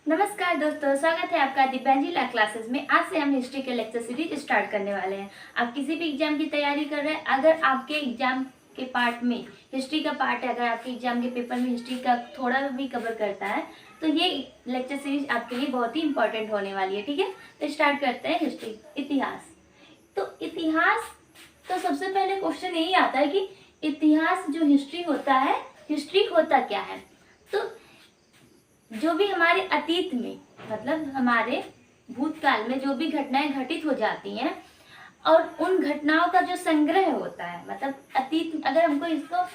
नमस्कार दोस्तों, स्वागत है आपका दिव्यांजलि ला क्लासेस में। आज से हम हिस्ट्री के लेक्चर सीरीज स्टार्ट करने वाले हैं। आप किसी भी एग्जाम की तैयारी कर रहे हैं, अगर आपके एग्जाम के पार्ट में हिस्ट्री का पार्ट है, अगर आपके एग्जाम के पेपर में हिस्ट्री का थोड़ा भी कवर करता है तो ये लेक्चर सीरीज आपके लिए बहुत ही इंपॉर्टेंट होने वाली है। ठीक है, तो स्टार्ट करते हैं। हिस्ट्री, इतिहास। तो इतिहास तो सबसे पहले क्वेश्चन यही आता है कि इतिहास जो हिस्ट्री होता है, हिस्ट्री होता क्या है। तो जो भी हमारे अतीत में, मतलब हमारे भूतकाल में जो भी घटनाएं घटित हो जाती हैं और उन घटनाओं का जो संग्रह होता है, मतलब अतीत, अगर हमको इसको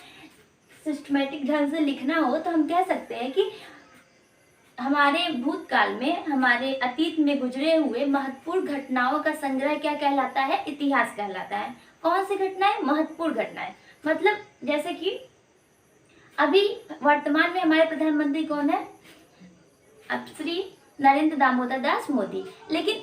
सिस्टमेटिक ढंग से लिखना हो तो हम कह सकते हैं कि हमारे भूतकाल में, हमारे अतीत में गुजरे हुए महत्वपूर्ण घटनाओं का संग्रह क्या कहलाता है? इतिहास कहलाता है। कौन सी घटनाएं? महत्वपूर्ण घटनाएं। मतलब जैसे कि अभी वर्तमान में हमारे प्रधानमंत्री कौन है? अब श्री नरेंद्र दामोदर दास मोदी। लेकिन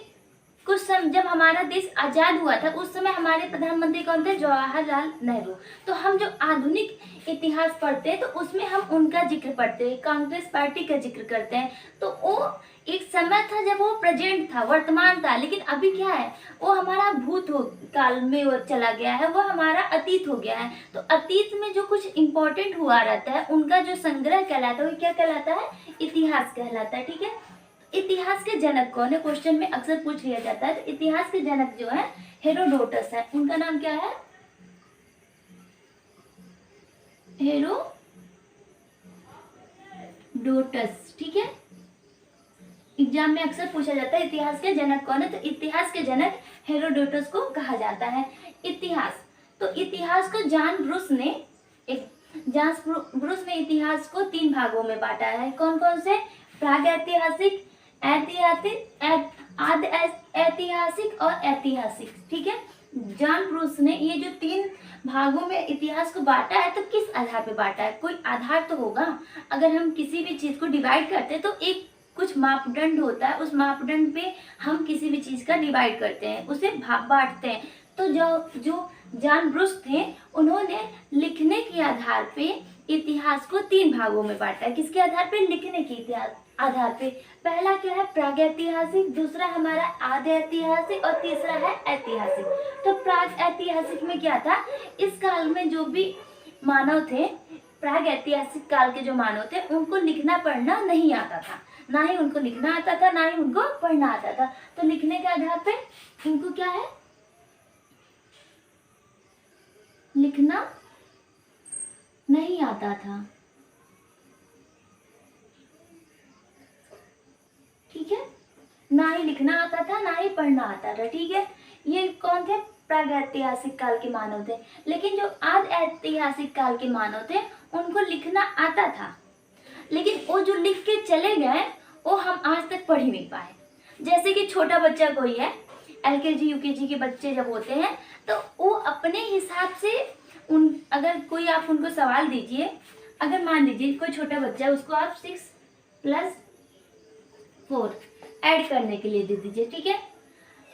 कुछ समय जब हमारा देश आजाद हुआ था उस समय हमारे प्रधानमंत्री कौन थे? जवाहरलाल नेहरू। तो हम जो आधुनिक इतिहास पढ़ते हैं तो उसमें हम उनका जिक्र पढ़ते हैं, कांग्रेस पार्टी का जिक्र करते हैं। तो वो एक समय था जब वो प्रेजेंट था, वर्तमान था। लेकिन अभी क्या है? वो हमारा भूत हो काल में वो चला गया है, वो हमारा अतीत हो गया है। तो अतीत में जो कुछ इंपॉर्टेंट हुआ रहता है उनका जो संग्रह कहलाता है वो क्या कहलाता है? इतिहास कहलाता है। ठीक है, इतिहास के जनक कौन है? क्वेश्चन में अक्सर पूछ लिया जाता है। तो इतिहास के जनक जो है हेरोडोटस है। उनका नाम क्या है? हेरोडोटस। ठीक है, एग्जाम में अक्सर पूछा जाता है इतिहास के जनक कौन है। तो इतिहास के जनक हेरोडोटस को कहा जाता है। इतिहास, तो इतिहास को जॉन ब्रूस ने इतिहास को 3 भागों में बांटा है। कौन कौन से? प्रागैतिहासिक, आद ऐतिहासिक और ऐतिहासिक। ठीक है, जॉन ब्रूस ने ये जो 3 भागों में इतिहास को बांटा है तो किस आधार पे बांटा है? कोई आधार तो होगा। अगर हम किसी भी चीज को डिवाइड करते हैं तो एक कुछ मापदंड होता है, उस मापदंड पे हम किसी भी चीज का डिवाइड करते हैं, उसे बांटते हैं। तो जो जॉन ब्रूस थे उन्होंने लिखने के आधार पे इतिहास को 3 भागों में बांटा है। किसके आधार पे? लिखने के इतिहास आधार पे। पहला क्या है? प्रागैतिहासिक, दूसरा हमारा आद्य ऐतिहासिक और तीसरा है ऐतिहासिक। तो प्राग ऐतिहासिक में क्या था? इस काल में जो भी मानव थे, प्राग ऐतिहासिक काल के जो मानव थे उनको लिखना पढ़ना नहीं आता था। ना ही उनको लिखना आता था, ना ही उनको पढ़ना आता था। तो लिखने के आधार पे इनको क्या है? लिखना नहीं आता था। ठीक है, ना ही लिखना आता था, ना ही पढ़ना आता था। ठीक है, ये कौन थे? प्रागैतिहासिक काल के मानव थे। लेकिन जो आद ऐतिहासिक काल के मानव थे उनको लिखना आता था, लेकिन वो जो लिख के चले गए वो हम आज तक पढ़ ही नहीं पाए। जैसे कि छोटा बच्चा कोई है, LKG UKG के बच्चे जब होते हैं तो वो अपने हिसाब से अगर कोई आप उनको सवाल दीजिए, अगर मान लीजिए कोई छोटा बच्चा है, उसको आप 6 + 4 ऐड करने के लिए दे दीजिए। ठीक है,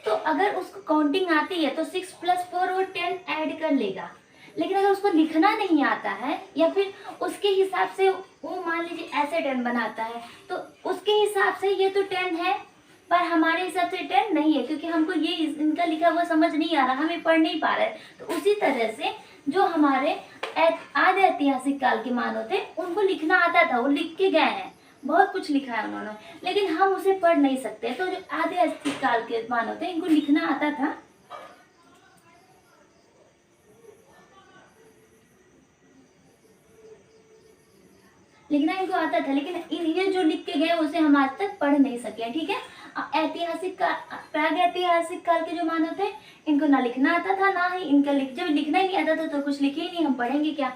तो अगर उसको काउंटिंग आती है तो 6 + 4 वो 10 ऐड कर लेगा। लेकिन अगर उसको लिखना नहीं आता है या फिर उसके हिसाब से वो मान लीजिए ऐसे 10 बनाता है तो उसके हिसाब से ये तो 10 है, पर हमारे हिसाब से 10 नहीं है, क्योंकि हमको ये इनका लिखा हुआ समझ नहीं आ रहा, हमें पढ़ नहीं पा रहे। तो उसी तरह से जो हमारे आदि ऐतिहासिक काल के मानव थे उनको लिखना आता था, वो लिख के गए हैं, बहुत कुछ लिखा है उन्होंने, लेकिन हम उसे पढ़ नहीं सकते। तो जो आदि ऐतिहासिक काल के मानव थे इनको लिखना आता था, लिखना इनको आता था, लेकिन ये जो लिख के गए उसे हम आज तक पढ़ नहीं सके। ठीक है, प्रागैतिहासिक काल के जो मानव थे इनको ना लिखना आता था, ना ही इनका जब लिखना ही नहीं आता था तो कुछ लिखे ही नहीं, हम पढ़ेंगे क्या।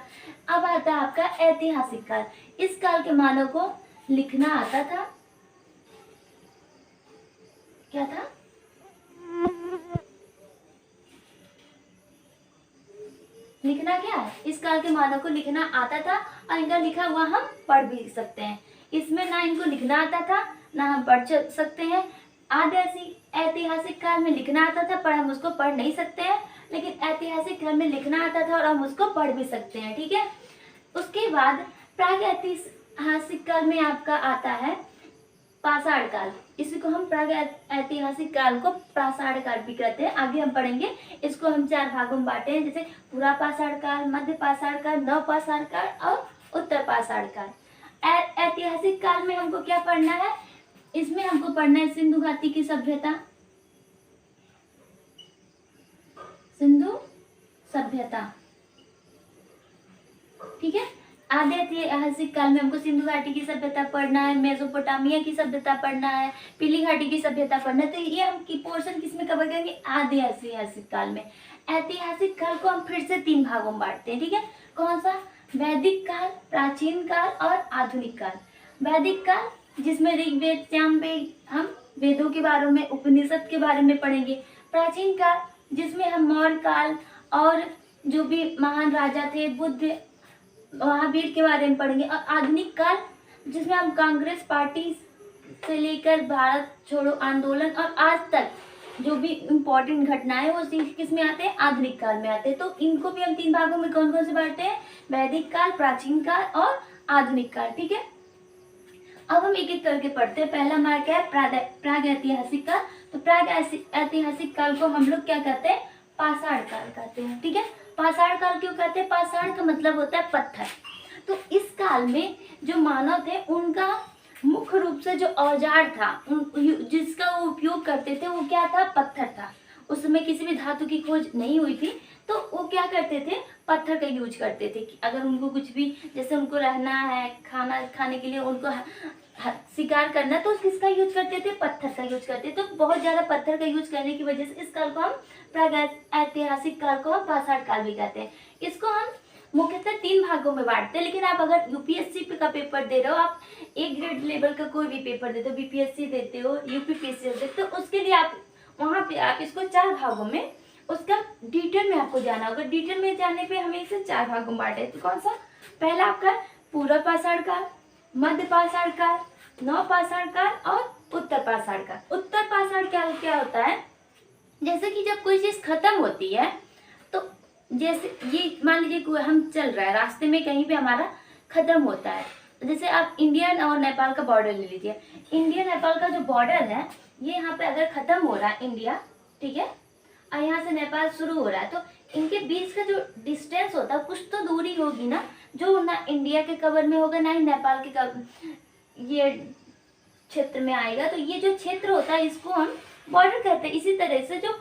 अब आता है आपका ऐतिहासिक काल। इस काल के मानव को लिखना आता था। क्या था? लिखना क्या है? इस काल के मानव को लिखना आता था और इनका लिखा हुआ हम पढ़ भी सकते हैं। इसमें ना इनको लिखना आता था ना हम पढ़ सकते हैं। आदि ऐतिहासिक काल में लिखना आता था पर हम उसको पढ़ नहीं सकते हैं, लेकिन ऐतिहासिक काल में लिखना आता था और हम उसको पढ़ भी सकते हैं। ठीक है, उसके बाद प्राग ऐतिहासिक काल में आपका आता है पाषाण काल, इसी को हम प्राग ऐतिहासिक काल को पाषाण काल भी कहते हैं। आगे हम पढ़ेंगे। इसको हम 4 भागों में बांटे हैं, जैसे पूरा पाषाण काल, मध्य पाषाण काल, नव पाषाण काल और उत्तर पाषाण काल। ऐतिहासिक काल में हमको क्या पढ़ना है? इसमें हमको पढ़ना है सिंधु घाटी की सभ्यता, सिंधु सभ्यता, ठीक है। आधे ऐतिहासिक काल में हमको सिंधु घाटी की सभ्यता पढ़ना है, मेसोपोटामिया की सभ्यता पढ़ना है, पीली घाटी की सभ्यता पढ़ना है। तो ये हम की पोर्शन किसमें कवर करेंगे? आधे ऐतिहासिक काल में। ऐतिहासिक काल को हम फिर से 3 भागों में बांटते हैं, ठीक है। कौन सा? वैदिक काल, प्राचीन काल और आधुनिक काल। वैदिक काल जिसमें ऋग्वेद, सामवेद, हम वेदों के बारे में, उपनिषद के बारे में पढ़ेंगे। प्राचीन काल जिसमें हम मौर्य काल और जो भी महान राजा थे, बुद्ध, महावीर के बारे में पढ़ेंगे। और आधुनिक काल जिसमें हम कांग्रेस पार्टी से लेकर भारत छोड़ो आंदोलन और आज तक जो भी इम्पोर्टेंट घटनाएं वो किस में आते हैं? आधुनिक काल में आते हैं। तो इनको भी हम 3 भागों में कौन कौन से बांटते हैं? वैदिक काल, प्राचीन काल और आधुनिक काल, ठीक है। अब हम एक एक करके पढ़ते हैं। पहला हमारा क्या है? प्राग ऐतिहासिक काल। तो प्राग ऐतिहासिक काल को हम लोग क्या कहते हैं? पाषाण काल कहते हैं, ठीक है। पाषाण काल क्यों कहते हैं? पाषाण का मतलब होता है पत्थर। तो इस काल में जो मानव थे उनका मुख्य रूप से जो औजार था जिसका वो उपयोग करते थे वो क्या था? पत्थर था। उस समय किसी भी धातु की खोज नहीं हुई थी, तो वो क्या करते थे? पत्थर का यूज करते थे कि अगर उनको कुछ भी, जैसे उनको रहना है, खाना खाने के लिए उनको शिकार करना, तो किसका यूज करते थे? पत्थर का यूज करते थे। तो बहुत ज्यादा पत्थर का यूज करने की वजह से इस काल को हम प्राग ऐतिहासिक काल को हम पाषाण काल भी कहते हैं। इसको हम मुख्यतः 3 भागों में बांटते हैं। लेकिन आप अगर यूपीएससी का पेपर दे रहे हो, आप एक ग्रेड लेवल का कोई भी पेपर देते हो, बीपीएससी देते हो, यूपीपीएससी देते हो, उसके लिए आप वहाँ पे आप इसको 4 भागों में, उसका डिटेल में आपको जाना होगा। डिटेल में जाने पे हमें इसे 4 भागों में बांटे। तो कौन सा? पहला आपका पूर्व पाषाण काल, मध्य पाषाण काल, नव पाषाण काल और उत्तर पाषाण काल। उत्तर पाषाण काल क्या होता है? जैसे कि जब कोई चीज खत्म होती है, तो जैसे ये मान लीजिए हम चल रहा है रास्ते में, कहीं पे हमारा खत्म होता है। जैसे आप इंडिया और नेपाल का बॉर्डर ले लीजिए। इंडिया नेपाल का जो बॉर्डर है, ये यहाँ पे अगर खत्म हो रहा है इंडिया, ठीक है, और यहाँ से नेपाल शुरू हो रहा है, तो इनके बीच का जो डिस्टेंस होता है कुछ तो दूरी होगी ना, जो ना इंडिया के कवर में होगा ना ही नेपाल के ये क्षेत्र में आएगा। तो ये जो क्षेत्र होता है इसको हम बॉर्डर कहते हैं। इसी तरह से जो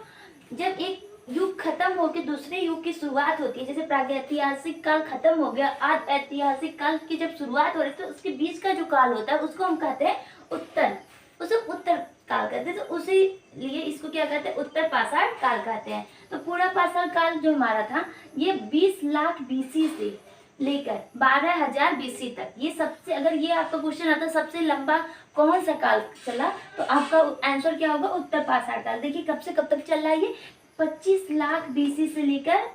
जब एक युग खत्म होकर दूसरे युग की शुरुआत होती है, जैसे प्रागैतिहासिक काल खत्म हो गया, आज ऐतिहासिक काल की जब शुरुआत हो रही है, तो उसके बीच का जो काल होता है उसको हम कहते हैं उत्तर, उसे उत्तर काल कहते हैं। तो उसी लिए इसको क्या कहते हैं? उत्तर पाषाण काल कहते हैं। तो पूरा पाषाण काल जो हमारा था, ये 20 लाख बीसी से लेकर 12,000 बीसी तक, ये सबसे, अगर ये आपका क्वेश्चन आता है सबसे लंबा कौन सा काल चला, तो आपका आंसर क्या होगा? उत्तर पाषाण काल। देखिए कब से कब तक चल रहा है ये? 25 लाख बीसी से लेकर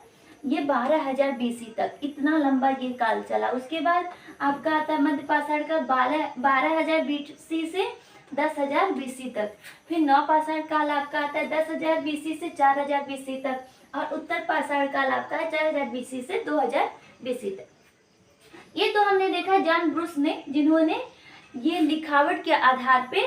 ये 12,000 बीसी तक, इतना लंबा ये काल चला। उसके बाद आपका आता है मध्य पाषाण काल 12,000 बीसी से 10,000 बीसी तक। फिर नव पाषाण काल आपका आता है 10,000 बीसी से 4,000 बीसी तक। और उत्तर पाषाण काल आपका है 4,000 बीसी से 2,000 बीसी तक। ये तो हमने देखा जॉन ब्रूस ने, जिन्होंने ये लिखावट के आधार पे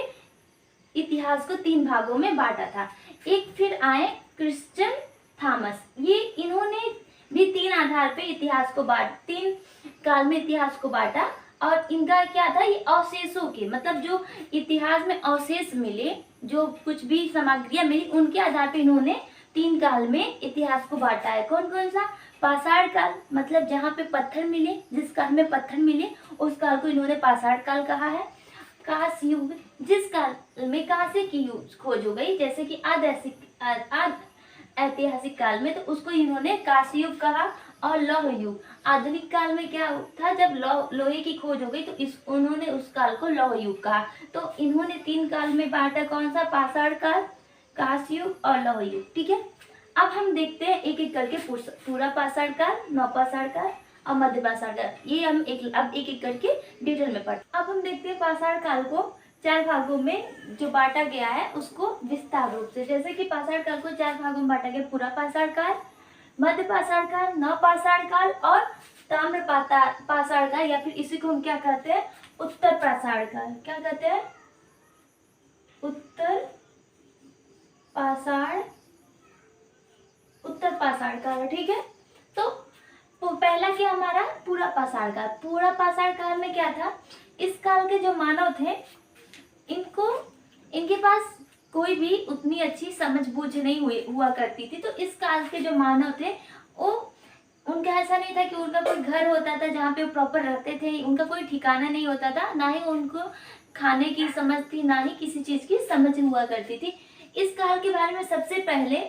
इतिहास को 3 भागों में बांटा था। एक फिर आए क्रिश्चियन थॉमस, ये इन्होंने भी 3 आधार पे इतिहास को 3 काल में इतिहास को बांटा। और इनका क्या था? ये अवशेषों के, मतलब जो इतिहास में अवशेष मिले, जो कुछ भी सामग्रियां मिली, उनके आधार पे इन्होंने 3 काल में इतिहास को बांटा है। कौन कौन सा? पाषाण काल, मतलब जहाँ पे पत्थर मिले, जिस काल में पत्थर मिले उस काल को इन्होंने पाषाण काल कहा है। कांस्य युग, जिस काल में कांस्य की खोज हो गई, जैसे कि ऐतिहासिक काल में, तो उसको इन्होंने कांस्य युग कहा। और लौह युग, आधुनिक काल में क्या था? जब लोहे की खोज हो गई तो उन्होंने उस काल को लौह युग कहा। तो इन्होंने 3 काल में बांटा, कौन सा? पाषाण काल, कांस्य युग और लौह युग, ठीक है। अब हम देखते हैं एक एक करके पूरा पाषाण काल, नव पाषाण काल और मध्य पाषाण काल। ये हम अब एक एक करके डिटेल में पढ़ते हैं। अब हम देखते हैं पाषाण काल को 4 भागों में जो बांटा गया है उसको विस्तार रूप से। जैसे कि पाषाण काल को 4 भागों में बांटा गया, पूरा पाषाण काल, मध्य पाषाण काल, नव पाषाण काल और ताम्र पाषाण काल, या फिर इसी को हम क्या कहते हैं? उत्तर पाषाण काल। क्या कहते हैं? पाषाण, उत्तर पाषाण काल, ठीक है। तो पहला क्या हमारा पूरा पाषाण काल। पूरा पाषाण काल में क्या था, इस काल के जो मानव थे इनके पास कोई भी उतनी अच्छी समझ बूझ नहीं हुआ करती थी। तो इस काल के जो मानव थे वो, उनका ऐसा नहीं था कि उनका कोई घर होता था जहाँ पे वो प्रॉपर रहते थे, उनका कोई ठिकाना नहीं होता था, ना ही उनको खाने की समझ थी, ना ही किसी चीज की समझ हुआ करती थी। इस काल के बारे में सबसे पहले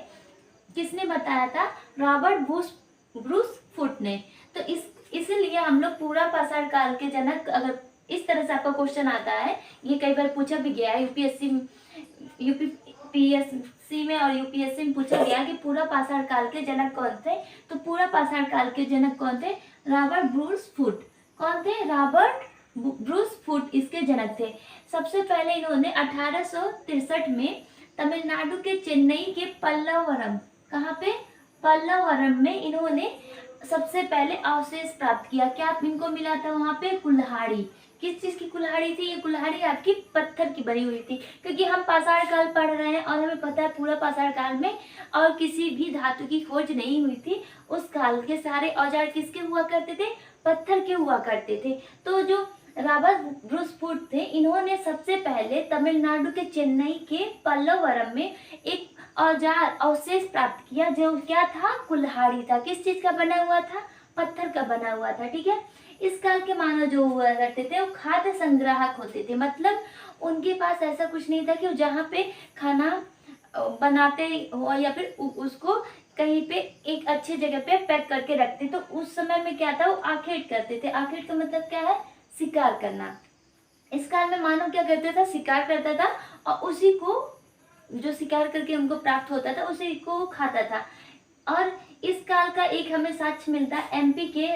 किसने बताया था, रॉबर्ट ब्रूस फुट ने। तो इसीलिए हम लोग पूरा पाषाण काल के जनक, अगर इस तरह से आपका क्वेश्चन आता है, ये कई बार पूछा भी गया है यूपीएससी में और यूपीएससी में पूछा गया कि पूरा पाषाण काल के जनक कौन थे। तो पूरा पाषाण काल के जनक कौन थे, रॉबर्ट ब्रूस फुट। कौन थे, रॉबर्ट ब्रूस फुट इसके जनक थे। सबसे पहले इन्होंने 1863 में तमिलनाडु के चेन्नई के पल्लवरम, कहाँ पे, पल्लवरम में इन्होंने सबसे पहले अवशेष प्राप्त किया। क्या इनको मिला था वहां पे, कुल्हाड़ी। किस चीज की कुल्हाड़ी थी, ये कुल्हाड़ी आपकी पत्थर की बनी हुई थी। क्योंकि हम पाषाण काल पढ़ रहे हैं और हमें पता है पूरा पाषाण काल में और किसी भी धातु की खोज नहीं हुई थी। उस काल के सारे औजार किसके हुआ करते थे, पत्थर के हुआ करते थे। तो जो रॉबर्ट ब्रूस फुट थे, इन्होंने सबसे पहले तमिलनाडु के चेन्नई के पल्लवरम में एक औजार अवशेष प्राप्त किया, जो क्या था, कुल्हाड़ी था। किस चीज का बना हुआ था, पत्थर का बना हुआ था, ठीक है। इस काल के मानव जो हुआ करते थे वो खाद्य संग्राहक होते थे। मतलब उनके पास ऐसा कुछ नहीं था कि वो जहाँ पे खाना बनाते हो या फिर उसको कहीं पे एक अच्छी जगह पे पैक करके रखते। तो उस समय में क्या था, वो आखेट करते थे। आखेट का मतलब क्या है, शिकार करना। इस काल में मानव क्या करता था, शिकार करता था और उसी को, जो शिकार करके उनको प्राप्त होता था, उसी को खाता था। और इस काल का एक हमें साक्ष्य मिलता है एमपी के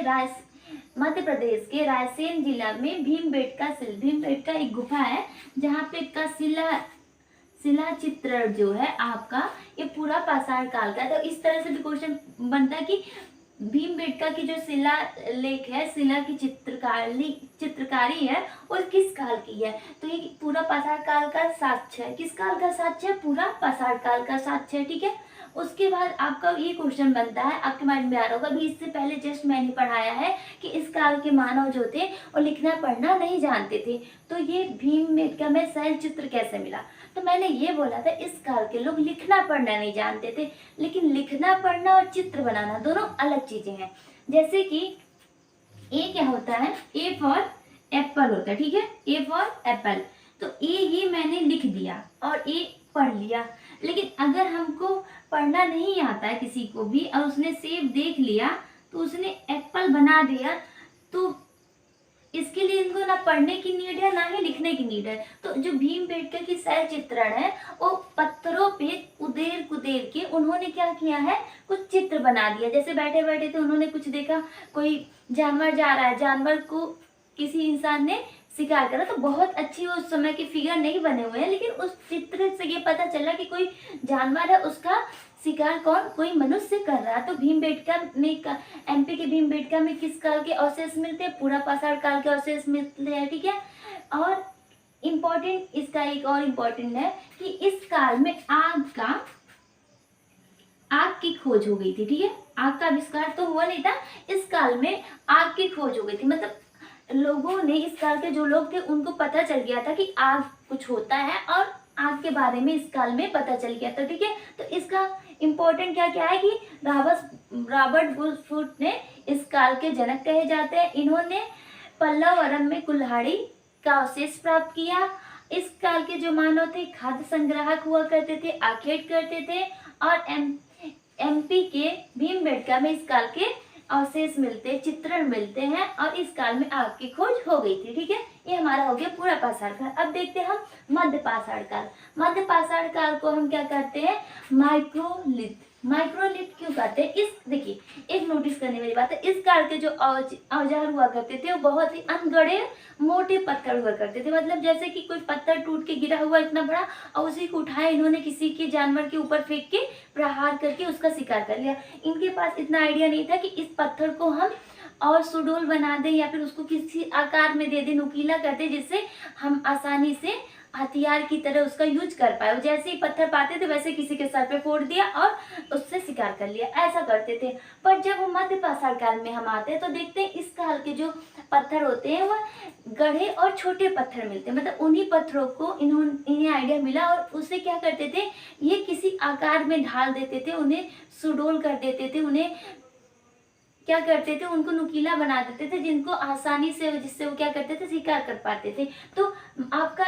मध्य प्रदेश के रायसेन जिला में भीमबेटका एक गुफा है, जहाँ पे का शिला चित्रण जो है आपका, ये पूरा पाषाण काल का। तो इस तरह से भी क्वेश्चन बनता है कि भीमबेटका की जो शिला लेख है, शिला की चित्रकारी है, वो किस काल की है। तो ये पूरा पाषाण काल का साक्ष्य है। किस काल का साक्ष्य है, पूरा पाषाण काल का साक्ष्य है, ठीक है। उसके बाद आपका ये क्वेश्चन बनता है, आपके माइंड में आ रहा होगा, अभी इससे पहले जस्ट मैंने पढ़ाया है कि इस काल के मानव जो थे वो लिखना पढ़ना नहीं जानते थे। तो ये भीमबेटका में शैल चित्र कैसे मिला। तो मैंने ये बोला था, इस काल के लोग लिखना पढ़ना नहीं जानते थे। लेकिन लिखना पढ़ना और चित्र बनाना दोनों अलग चीजें हैं। जैसे कि ए क्या होता है, ए फॉर एप्पल होता है, ठीक है, ए फॉर एप्पल। तो ये मैंने लिख दिया और ए पढ़ लिया। लेकिन अगर हमको पढ़ना नहीं आता है किसी को भी और उसने सेब देख लिया तो उसने एप्पल बना दिया, तो इसके लिए इनको ना पढ़ने की नीड है, ना ही लिखने की नीड है। तो जो भीमबेटका की शैल चित्रण है, वो पत्थरों पे कुदेर के उन्होंने क्या किया है, कुछ चित्र बना दिया। जैसे बैठे बैठे थे, उन्होंने कुछ देखा, कोई जानवर जा रहा है, जानवर को किसी इंसान ने शिकार करा। तो बहुत अच्छी उस समय की फिगर नहीं बने हुए हैं, लेकिन उस चित्र से ये पता चला कि कोई जानवर है, उसका शिकार कौन, कोई मनुष्य कर रहा है। तो भीमबेटका में, एमपी के भीमबेटका में किस काल के अवशेष मिलते हैं, पूरा पाषाण काल के अवशेष मिलते हैं, ठीक है। और इम्पोर्टेंट, इसका एक और इम्पोर्टेंट है कि इस काल में आग की खोज हो गई थी, ठीक है। आग का आविष्कार तो हुआ नहीं था, इस काल में आग की खोज हो गई थी। मतलब लोगों ने, इस काल के जो लोग थे उनको पता चल गया था कि आग कुछ होता है और आग के बारे में इस काल में पता चल गया था, ठीक है। तो इसका इम्पोर्टेंट क्या क्या है कि रॉबर्ट ब्रूस फुट ने इस काल के जनक कहे जाते हैं। इन्होंने पल्लवरम में कुल्हाड़ी का अवशेष प्राप्त किया। इस काल के जो मानव थे खाद्य संग्राहक हुआ करते थे, आखेट करते थे। और एमपी के भीमबेटका में इस काल के अवशेष मिलते, चित्रण मिलते हैं और इस काल में आग की खोज हो गई थी, ठीक है। ये हमारा हो गया पूरा पाषाण काल। अब देखते हैं हम मध्य पाषाण काल। मध्य पाषाण काल को हम क्या कहते हैं, माइक्रोलिथ। माइक्रोलिथ क्यों कहते हैं, इस देखिए, एक नोटिस करने वाली बात है, इस काल के जो औजार हुआ करते थे वो बहुत ही अनगढ़े मोटे पत्थर हुआ करते थे। मतलब जैसे कि कोई पत्थर टूट के गिरा हुआ इतना बड़ा और उसी को उठाया इन्होंने किसी के जानवर के ऊपर फेंक के प्रहार करके उसका शिकार कर लिया। इनके पास इतना आइडिया नहीं था कि इस पत्थर को हम और सुडोल बना दें या फिर उसको किसी आकार में दे दें, नुकीला कर दें, जिससे हम आसानी से हथियार की तरह उसका यूज कर पाए। जैसे ही पत्थर पाते थे वैसे किसी के सर पे फोड़ दिया और उससे शिकार कर लिया, ऐसा करते थे। पर जब हम मध्य पाषाण काल में हम आते हैं तो देखते हैं इस काल के जो पत्थर होते हैं वह गढ़े और छोटे पत्थर मिलते हैं। मतलब उन्हीं पत्थरों को इन्हें आइडिया मिला और उसे क्या करते थे, ये किसी आकार में ढाल देते थे, उन्हें सुडौल कर देते थे, उन्हें क्या करते थे, उनको नुकीला बना देते थे, जिनको आसानी से, जिससे वो क्या करते थे, शिकार कर पाते थे। तो आपका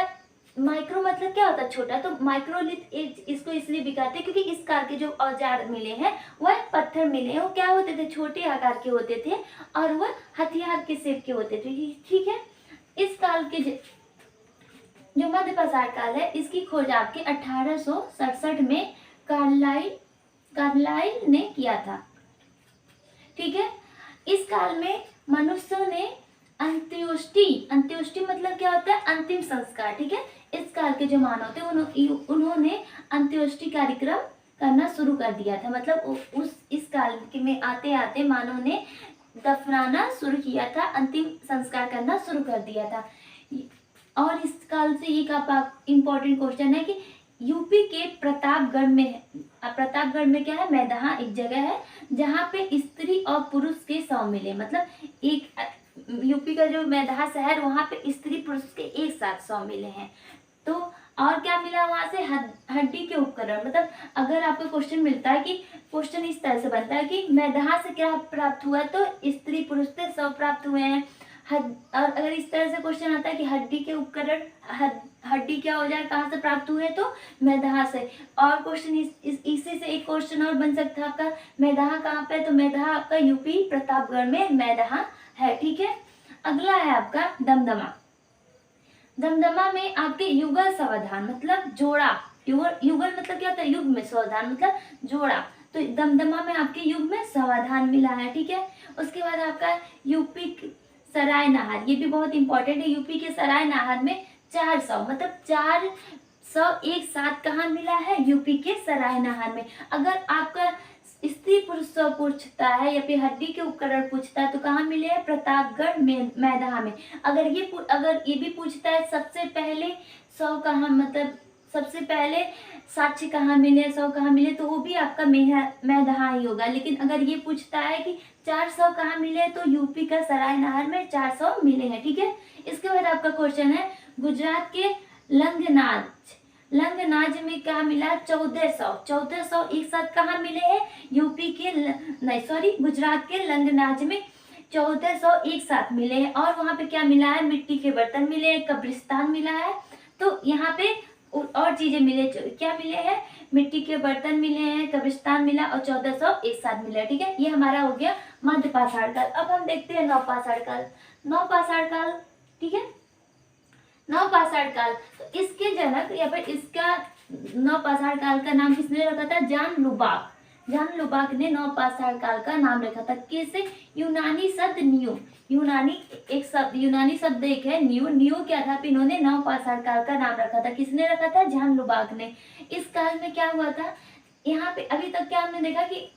माइक्रो मतलब क्या होता है, छोटा। तो माइक्रोलिथ इसको इसलिए भी कहते हैं क्योंकि इस काल के जो औजार मिले हैं वह पत्थर मिले हैं, वो क्या होते थे, छोटे आकार के होते थे और वह हथियार के शेप के होते थे। ठीक है। इस काल के जो मध्य पाषाण काल है इसकी खोज आपके 1867 में कार्लाइल ने किया था। ठीक है। इस काल में मनुष्यों ने अंत्योष्टि मतलब क्या होता है, अंतिम संस्कार। ठीक है। इस काल के जो मानव थे उन्होंने अंत्योष्टि कार्यक्रम करना शुरू कर दिया था। मतलब इस काल में आते आते मानव ने दफनाना शुरू किया था, अंतिम संस्कार करना शुरू कर दिया था। और इस काल से एक इम्पोर्टेंट क्वेश्चन है कि यूपी के प्रतापगढ़ में क्या है, मैदाहा एक जगह है जहाँ पे स्त्री और पुरुष के शव मिले। मतलब एक यूपी का जो मैदाहा शहर, वहाँ पे स्त्री पुरुष के एक साथ शव मिले हैं। तो और क्या मिला वहां से, हड्डी के उपकरण। मतलब अगर आपको क्वेश्चन मिलता है कि क्वेश्चन इस तरह से बनता है कि मैदाहा से क्या प्राप्त हुआ, तो स्त्री पुरुष से शव प्राप्त हुए हैं। और अगर इस तरह से क्वेश्चन आता है कि हड्डी के उपकरण, हड्डी क्या हो जाए, कहाँ से प्राप्त हुए, तो मैदाहा से। और क्वेश्चन इसी से एक क्वेश्चन और बन सकता है आपका, मैदाहा कहाँ पे है, तो मैदाहा आपका यूपी प्रतापगढ़ में मैदाहा है। ठीक है। अगला है आपका दमदमा। दमदमा में आपके युगल सावधान मतलब जोड़ा, युगल मतलब क्या होता है, युग में, सावधान मतलब जोड़ा। तो दमदमा में आपके युग में सावधान मिला है। ठीक है। उसके बाद आपका यूपी सराय नहार, ये भी बहुत इंपॉर्टेंट है। यूपी के सराय नहार में 400 मतलब 400 एक साथ कहाँ मिला है, यूपी के सराय नहार में। अगर आपका स्त्री पुरुष पूछता है या फिर हड्डी के उपकरण पूछता है तो कहाँ मिले हैं, प्रतापगढ़ में, मैदाहा में। अगर ये भी पूछता है सबसे पहले 100 कहाँ, मतलब सबसे पहले साक्ष्य कहाँ मिले, 100 कहाँ मिले, तो वो भी आपका मैदाहा ही होगा। लेकिन अगर ये पूछता है कि 400 कहाँ मिले, तो यूपी का सराय नहर में 400 मिले हैं। ठीक है। इसके बाद आपका क्वेश्चन है गुजरात के लंगनाज में क्या मिला, 1400 एक साथ कहाँ मिले हैं, यूपी के गुजरात के लंगनाज में 1400 एक साथ मिले हैं। और वहां पे क्या मिला है, मिट्टी के बर्तन मिले हैं, कब्रिस्तान मिला है। तो यहाँ पे और चीजें मिले, क्या मिले हैं, मिट्टी के बर्तन मिले हैं, कब्रिस्तान मिला और 1400 एक साथ मिला। ठीक है। ये हमारा हो गया मध्य पाषाण काल। अब हम देखते हैं नवपाषाण काल। नवपाषाण काल, ठीक है, नवपाषाण काल। तो इसके जनक या फिर इसका नवपाषाण काल का नाम किसने रखा था, जान लुबाक ने नवपाषाण काल का नाम रखा था। कैसे, यूनानी शब्द यूनानी शब्द एक है नियो क्या था, इन्होंने नवपाषाण काल का नाम रखा था। किसने रखा था, जान लुबाक ने। इस काल में क्या हुआ था, यहाँ पे अभी तक क्या हमने देखा कि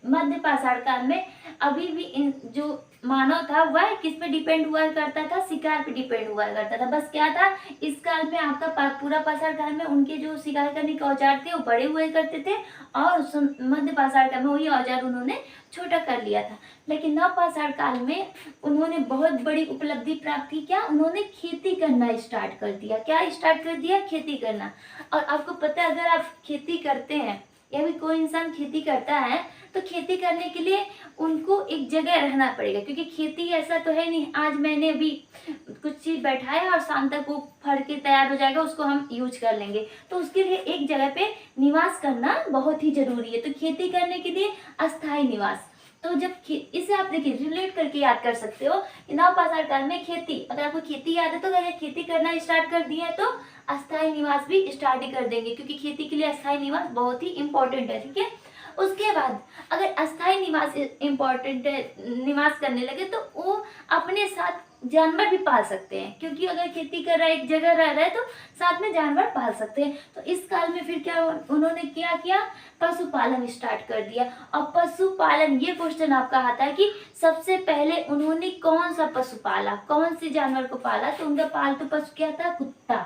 मध्य पाषाण काल में अभी भी जो मानव था वह किस पे डिपेंड हुआ करता था, शिकार पे डिपेंड हुआ करता था। बस क्या था, इस काल में आपका पूरा पाषाण काल में उनके जो शिकार करने के औजार थे वो बड़े हुए करते थे और मध्य पाषाण काल में वही औजार उन्होंने छोटा कर लिया था। लेकिन नव पाषाण काल में उन्होंने बहुत बड़ी उपलब्धि प्राप्त की। क्या, उन्होंने खेती करना स्टार्ट कर दिया। क्या स्टार्ट कर दिया, खेती करना। और आपको पता है अगर आप खेती करते हैं या भी कोई इंसान खेती करता है तो खेती करने के लिए उनको एक जगह रहना पड़ेगा, क्योंकि खेती ऐसा तो है नहीं आज मैंने अभी कुछ चीज बैठाया और शाम तक वो फड़ के तैयार हो जाएगा, उसको हम यूज कर लेंगे। तो उसके लिए एक जगह पे निवास करना बहुत ही जरूरी है। तो खेती करने के लिए अस्थायी निवास। तो जब इसे आप देखिए रिलेट करके याद कर सकते हो, नव पाषाण काल में खेती, अगर आपको खेती याद है तो अगर खेती करना स्टार्ट कर दिया तो अस्थायी निवास भी स्टार्ट ही कर देंगे, क्योंकि खेती के लिए अस्थायी निवास बहुत ही इंपॉर्टेंट है। ठीक है। उसके बाद अगर अस्थायी निवास इम्पोर्टेंट निवास करने लगे तो वो अपने साथ जानवर भी पाल सकते हैं, क्योंकि अगर खेती कर रहा है एक जगह रह रहा है तो साथ में जानवर पाल सकते हैं। तो इस काल में फिर क्या उन्होंने क्या किया, पशुपालन स्टार्ट कर दिया। और पशुपालन, ये क्वेश्चन आपका आता है कि सबसे पहले उन्होंने कौन सा पशु पाला, कौन से जानवर को पाला, तो उनका पालतू पशु क्या था, कुत्ता।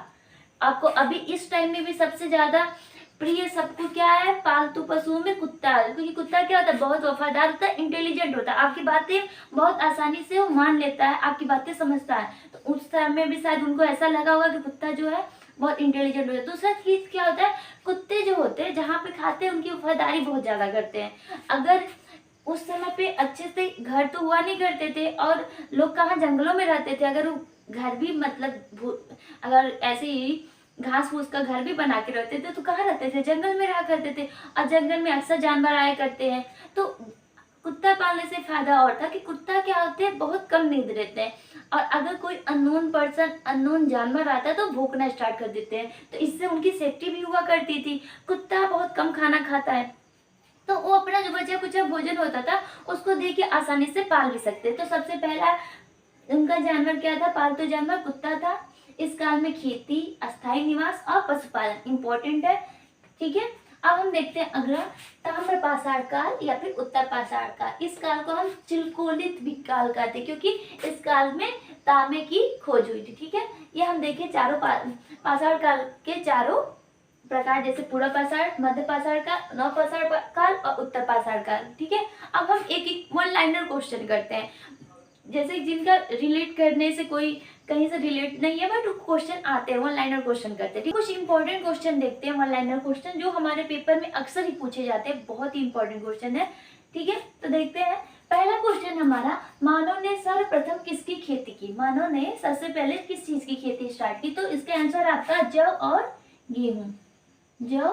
आपको अभी इस टाइम में भी सबसे ज्यादा प्रिय सबको क्या है, पालतू पशुओं में कुत्ता है, क्योंकि कुत्ता क्या होता है, बहुत वफादार होता है, इंटेलिजेंट होता है, आपकी बातें बहुत आसानी से वो मान लेता है, आपकी बातें समझता है। तो उस टाइम में भी शायद उनको ऐसा लगा होगा कि कुत्ता जो है बहुत इंटेलिजेंट होता है। दूसरा चीज क्या होता है, कुत्ते जो होते हैं जहाँ पे खाते हैं उनकी वफादारी बहुत ज्यादा करते हैं। अगर उस समय पे अच्छे से घर तो हुआ नहीं करते थे, और लोग कहाँ जंगलों में रहते थे, अगर वो घर भी मतलब अगर ऐसे ही घास फूस का घर भी बना के रहते थे तो कहाँ रहते थे, जंगल में रहा करते थे, और जंगल में अक्सर जानवर आया करते हैं। तो कुत्ता पालने से फायदा और था कि कुत्ता क्या होते हैं, बहुत कम नींद रहते हैं, और अगर कोई अननोन पर्सन अननोन जानवर आता है तो भौंकना स्टार्ट कर देते हैं, तो इससे उनकी सेफ्टी भी हुआ करती थी। कुत्ता बहुत कम खाना खाता है, तो वो अपना जो बचा कुछ भोजन होता था उसको दे के आसानी से पाल भी सकते। तो सबसे पहला उनका जानवर क्या था, पालतू जानवर कुत्ता था। इस काल में खेती, अस्थायी निवास और पशुपालन इंपॉर्टेंट है, ठीक है। अब हम देखते हैं अगला, ताम्र पाषाण काल या फिर उत्तर पाषाण काल। इस काल को हम चिलकोलित भी काल कहते हैं, क्योंकि इस काल में तांबे की खोज हुई थी, ठीक है। ये हम देखें चारों पाषाण काल के चारों प्रकार, जैसे पूर्व पाषाण, मध्य पाषाण काल, नव पाषाण काल और उत्तर पाषाण काल, ठीक है। अब हम एक एक वन लाइनर क्वेश्चन करते हैं, जैसे जिनका रिलेट करने से कोई कहीं से रिलेट नहीं है, बट क्वेश्चन आते हैं, वन लाइनर क्वेश्चन करते हैं। कुछ इंपॉर्टेंट क्वेश्चन देखते हैं, वन लाइनर क्वेश्चन जो हमारे पेपर में अक्सर ही पूछे जाते हैं, बहुत ही इंपॉर्टेंट क्वेश्चन है, ठीक है। तो देखते हैं पहला क्वेश्चन हमारा, मानव ने सर्वप्रथम किसकी खेती की, मानव ने सबसे पहले किस चीज की खेती स्टार्ट की। तो इसका आंसर आपका जौ और गेहूं, जौ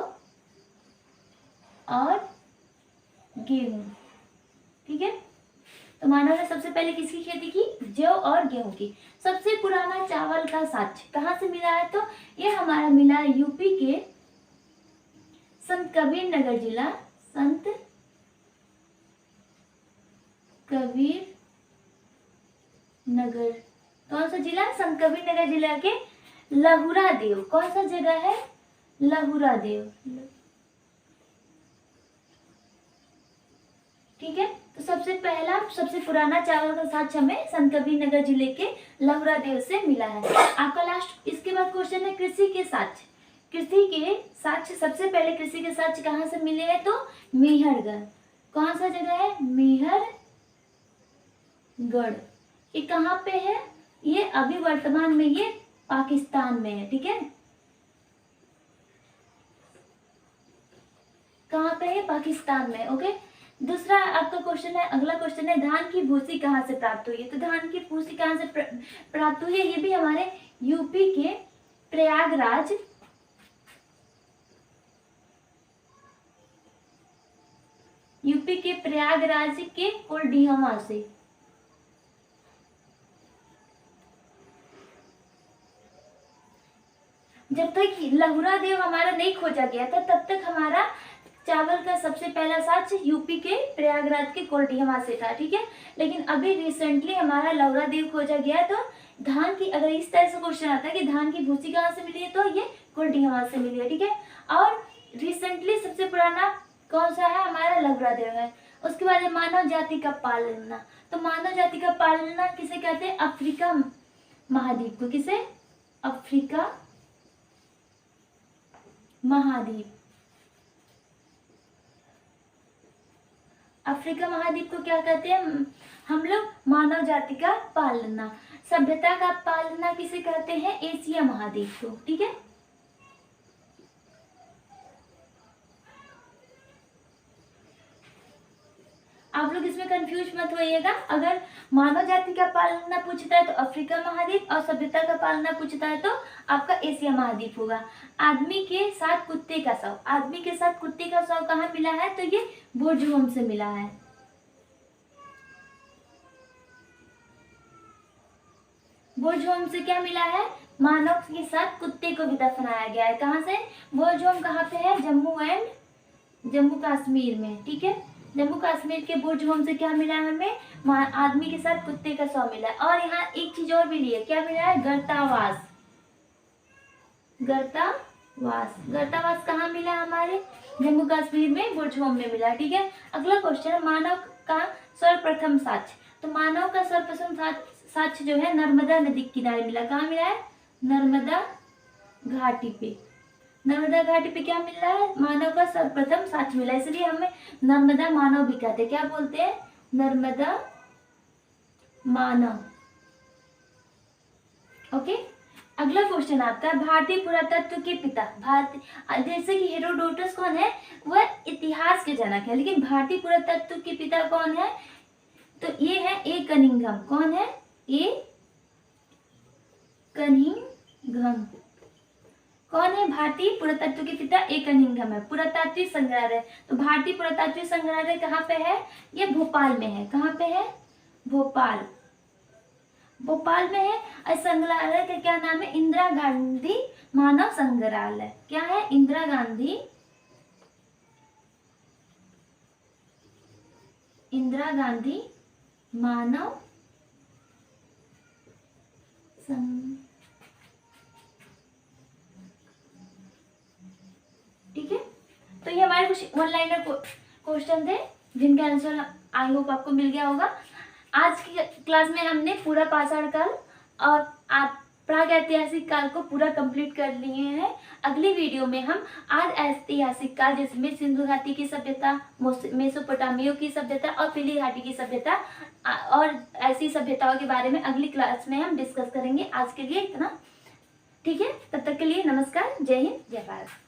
और गेहूं, ठीक है। तो मानव ने सबसे पहले किसकी खेती की, जौ और गेहूं की। सबसे पुराना चावल का साक्ष्य कहाँ से मिला है, तो ये हमारा मिला है यूपी के संत कबीर नगर जिला, संत कबीर नगर, कौन सा जिला, संत कबीर नगर जिला के लहुरा देव, कौन सा जगह है, लहुरा देव, ठीक है। तो सबसे पहला सबसे पुराना चावल का साक्ष्य हमें संत कबीर नगर जिले के लहुरा देव से मिला है। आपका लास्ट इसके बाद क्वेश्चन है कृषि के साक्ष्य, कृषि के साक्ष्य सबसे पहले कृषि के साक्ष्य कहाँ से मिले हैं, तो मेहरगढ़, कौन सा जगह है, मेहरगढ़, ये कहाँ पे है, ये अभी वर्तमान में ये पाकिस्तान में है, ठीक है। कहाँ पे है, पाकिस्तान में, ओके। दूसरा आपका क्वेश्चन है, अगला क्वेश्चन है, धान की भूसी कहाँ से प्राप्त हुई है। तो धान की भूसी कहाँ से प्राप्त हुई है, ये भी हमारे यूपी के प्रयागराज, यूपी के प्रयागराज के कोल्डिहमा से। जब तक लहुरा देव हमारा नहीं खोजा गया था तब तक हमारा चावल का सबसे पहला साक्ष्य यूपी के प्रयागराज के कोल्डिहमा से था, ठीक है। लेकिन अभी रिसेंटली हमारा लहुरा देव खोजा गया। तो धान की, अगर इस तरह से क्वेश्चन आता है कि धान की भूसी कहाँ से मिली है, तो ये कोल्डिहमा से मिली है, ठीक है। और रिसेंटली सबसे पुराना कौन सा है, हमारा लहुरा देव है। उसके बाद है मानव जाति का पालना। तो मानव जाति का पालना किसे कहते हैं, अफ्रीका महाद्वीप को, किसे, अफ्रीका महाद्वीप, अफ्रीका महाद्वीप को क्या कहते हैं हम लोग, मानव जाति का पालना। सभ्यता का पालना किसे कहते हैं, एशिया महाद्वीप को, ठीक है। आप लोग इसमें कंफ्यूज मत होइएगा, अगर मानव जाति का पालना पूछता है तो अफ्रीका महाद्वीप, और सभ्यता का पालना पूछता है तो आपका एशिया महाद्वीप होगा। आदमी के साथ कुत्ते का शव, आदमी के साथ कुत्ते का शव कहाँ मिला है, तो ये बुर्जहोम से मिला है। बुर्जहोम से क्या मिला है, मानव के साथ कुत्ते को भी दफनाया गया है। कहाँ से, बुर्जहोम कहाँ पे है, जम्मू कश्मीर में, ठीक है। जम्मू कश्मीर के बुर्जहोम से क्या मिला है हमें, आदमी के साथ कुत्ते का शव मिला है। और यहाँ एक चीज और मिली है, क्या मिला है, गर्तावास, गर्तावास कहाँ मिला हमारे, जम्मू कश्मीर में बुर्जहोम में मिला, ठीक है। अगला क्वेश्चन है, मानव का सर्वप्रथम साक्ष्य। तो मानव का सर्वप्रथम साक्ष्य जो है नर्मदा नदी के किनारे मिला। कहाँ मिला है, नर्मदा घाटी पे। नर्मदा घाटी पे क्या मिल रहा है? मानव का सर्वप्रथम साक्ष्य मिला, इसलिए हमें नर्मदा मानव भी कहते हैं। क्या बोलते हैं? नर्मदा मानव। ओके, अगला क्वेश्चन आपका, भारतीय पुरातत्व के पिता। भारतीय, जैसे कि हेरोडोटस कौन है? वह इतिहास के जनक है, लेकिन भारतीय पुरातत्व के पिता कौन है? तो ये है ए कनिंघम। कौन है? ए कनिंघम। कौन है भारतीय पुरातत्व के पिता? ए कनिंघम है। पुरातात्विक संग्रहालय, तो भारतीय पुरातात्विक संग्रहालय कहाँ पे है? ये भोपाल में है। कहाँ पे है? भोपाल, भोपाल में है। और संग्रहालय का क्या नाम है? इंदिरा गांधी मानव संग्रहालय। क्या है? इंदिरा गांधी मानव ठीक है। तो ये हमारे कुछ वन लाइनर क्वेश्चन थे जिनका आंसर आई होप आपको मिल गया होगा। आज की क्लास में हमने पूरा पाषाण काल और आप प्राग ऐतिहासिक काल को पूरा कंप्लीट कर लिए हैं। अगली वीडियो में हम आज ऐतिहासिक काल, जिसमें सिंधु घाटी की सभ्यता, मेसोपोटामिया की सभ्यता और पीली घाटी की सभ्यता और ऐसी सभ्यताओं के बारे में अगली क्लास में हम डिस्कस करेंगे। आज के लिए इतना, ठीक है। तब तक के लिए नमस्कार, जय हिंद, जय भारत।